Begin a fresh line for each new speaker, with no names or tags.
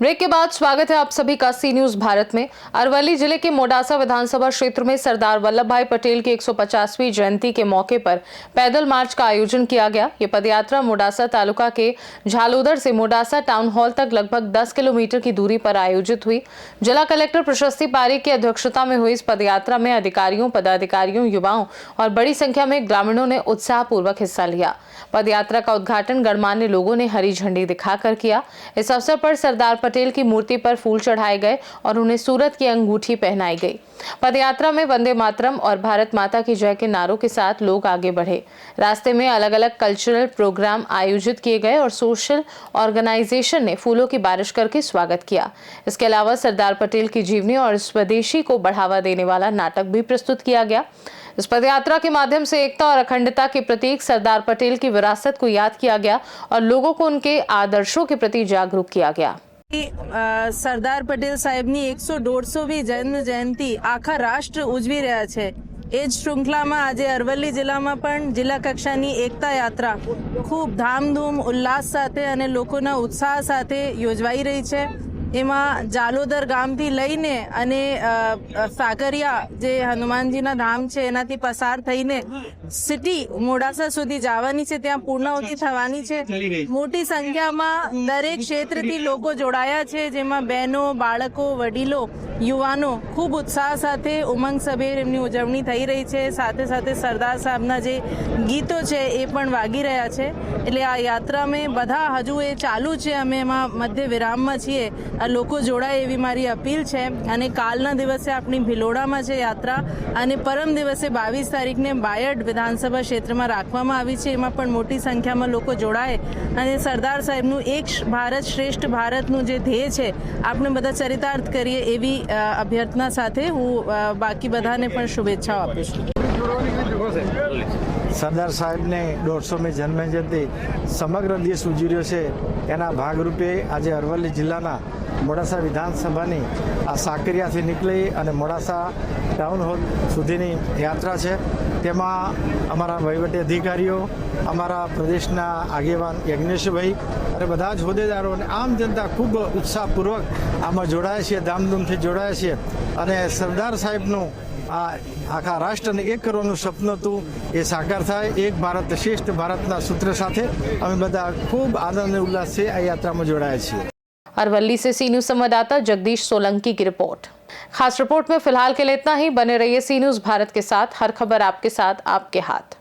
Break के बाद स्वागत है आप सभी का सी न्यूज भारत में। अरवली जिले के मोडासा विधानसभा क्षेत्र में सरदार वल्लभ भाई पटेल की 150वीं जयंती के मौके पर पैदल मार्च का आयोजन किया गया। ये पदयात्रा मोडासा तालुका के झालोदर से मोडासा टाउन हॉल तक लगभग 10 किलोमीटर की दूरी पर आयोजित हुई। जिला कलेक्टर प्रशस्ति पारीक की अध्यक्षता में हुई इस पदयात्रा में अधिकारियों, पदाधिकारियों, युवाओं और बड़ी संख्या में ग्रामीणों ने उत्साहपूर्वक हिस्सा लिया। पदयात्रा का उद्घाटन गणमान्य लोगों ने हरी झंडी दिखाकर किया। इस अवसर पर सरदार पटेल की मूर्ति पर फूल चढ़ाए गए और उन्हें सूरत की अंगूठी पहनाई गई। पदयात्रा में वंदे मातरम और भारत माता की जय के नारों के साथ लोग आगे बढ़े। रास्ते में अलग अलग कल्चरल प्रोग्राम आयोजित किए गए और सोशल ऑर्गेनाइजेशन ने फूलों की बारिश करके स्वागत किया। इसके अलावा सरदार पटेल की जीवनी और स्वदेशी को बढ़ावा देने वाला नाटक भी प्रस्तुत किया गया। इस पदयात्रा के माध्यम से एकता और अखंडता के प्रतीक सरदार पटेल की विरासत को याद किया गया और लोगों को उनके आदर्शों के प्रति जागरूक किया गया।
સરદાર પટેલ સાહેબની 150મી જન્મ જયંતિ આખા રાષ્ટ્ર ઉજવી રહ્યા છે। એ જ શૃંખલામાં આજે અરવલ્લી જિલ્લામાં પણ જિલ્લા કક્ષાની એકતા યાત્રા ખૂબ ધામધૂમ ઉલ્લાસ સાથે અને લોકોના ઉત્સાહ સાથે યોજવાઈ રહી છે। એમાં જાલોદર ગામથી લઈને અને સાકરિયા જે હનુમાનજીના ધામ છે એનાથી પસાર થઈને સિટી મોડાસા સુધી જવાની છે, ત્યાં પૂર્ણાહુતિ થવાની છે। મોટી સંખ્યામાં દરેક ક્ષેત્રથી લોકો જોડાયા છે, જેમાં બહેનો, બાળકો, વડીલો, યુવાનો ખૂબ ઉત્સાહ સાથે ઉમંગસભેર એમની ઉજવણી થઈ રહી છે। સાથે સાથે સરદાર સાહેબના જે ગીતો છે એ પણ વાગી રહ્યા છે। એટલે આ યાત્રામાં બધા હજુ એ ચાલુ છે, અમે એમાં મધ્ય વિરામમાં છીએ। લોકો જોડાય એવી મારી અપીલ છે। અને કાલના દિવસે આપણી ભિલોડામાં છે યાત્રા અને પરમ દિવસે 22 તારીખને બાયડ વિધાનસભા ક્ષેત્રમાં રાખવામાં આવી છે। એમાં પણ મોટી સંખ્યામાં લોકો જોડાય અને સરદાર સાહેબનું એક ભારત શ્રેષ્ઠ ભારતનું જે ધ્યેય છે આપણે બધા ચરિતાર્થ કરીએ એવી અભ્યર્થના સાથે હું બાકી બધાને પણ શુભેચ્છાઓ આપીશ।
સરદાર સાહેબને 150મી જન્મજયંતિ સમગ્ર દેશ ઉજવી રહ્યો છે। એના ભાગરૂપે આજે અરવલ્લી જિલ્લાના મોડાસા વિધાનસભાની આ સાકરિયાથી નીકળી અને મોડાસા ટાઉન હોલ સુધીની યાત્રા છે। તેમાં અમારા વહીવટી અધિકારીઓ, અમારા પ્રદેશના આગેવાન યજ્ઞેશભાઈ અને બધા જ હોદ્દેદારો અને આમ જનતા ખૂબ ઉત્સાહપૂર્વક આમાં જોડાયા છે, ધામધૂમથી જોડાયા છે। અને સરદાર સાહેબનું આ આખા રાષ્ટ્રને એક કરવાનું સપનું હતું, એ સાકાર થાય। એક ભારત શ્રેષ્ઠ ભારતના સૂત્ર સાથે અમે બધા ખૂબ આનંદ અને ઉલ્લાસ છે આ યાત્રામાં જોડાયા છીએ।
अरवली से सी न्यूज संवाददाता जगदीश सोलंकी की रिपोर्ट। खास रिपोर्ट में फिलहाल के लिए इतना ही। बने रहिए सी न्यूज भारत के साथ। हर खबर आपके साथ, आपके हाथ।